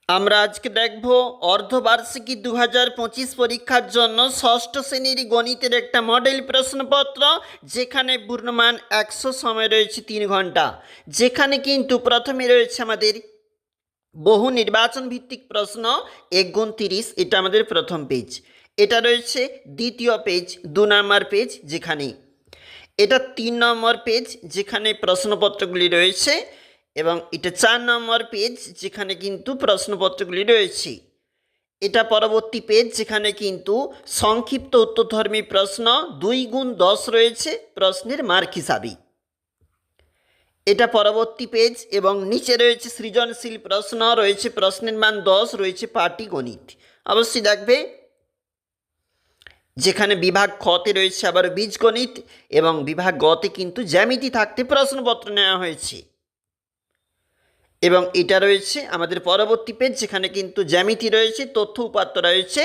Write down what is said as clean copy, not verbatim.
আমরা আজকে দেখব অর্ধবার্ষিকী 2025 পরীক্ষার জন্য ষষ্ঠ শ্রেণীর গণিতের একটা মডেল প্রশ্নপত্র, যেখানে পূর্ণমান 100, সময় রয়েছে 3 ঘন্টা। যেখানে কিন্তু প্রথমে রয়েছে আমাদের বহু নির্বাচন ভিত্তিক প্রশ্ন 1 × 30, এটা আমাদের প্রথম পেজ। এটা রয়েছে দ্বিতীয় পেজ, 2 নম্বর পেজ, যেখানে এটা 3 নম্বর পেজ, যেখানে প্রশ্নপত্রগুলি রয়েছে, এবং এটা 4 নম্বর পেজ, যেখানে কিন্তু প্রশ্নপত্রগুলি রয়েছে। এটা পরবর্তী পেজ, যেখানে কিন্তু সংক্ষিপ্ত উত্তরধর্মী প্রশ্ন 2 × 10 রয়েছে প্রশ্নের মার্ক হিসাবে। এটা পরবর্তী পেজ, এবং নিচে রয়েছে সৃজনশীল প্রশ্ন, রয়েছে প্রশ্নের মান 10, রয়েছে পাটিগণিত। অবশ্যই দেখবে, যেখানে বিভাগ খতে রয়েছে আবার বীজগণিত, এবং বিভাগ গতে কিন্তু জ্যামিতি থাকতে প্রশ্নপত্র নেওয়া হয়েছে। এবং এটা রয়েছে আমাদের পরবর্তী পেজ, যেখানে কিন্তু জ্যামিতি রয়েছে, তথ্য উপাত্ত রয়েছে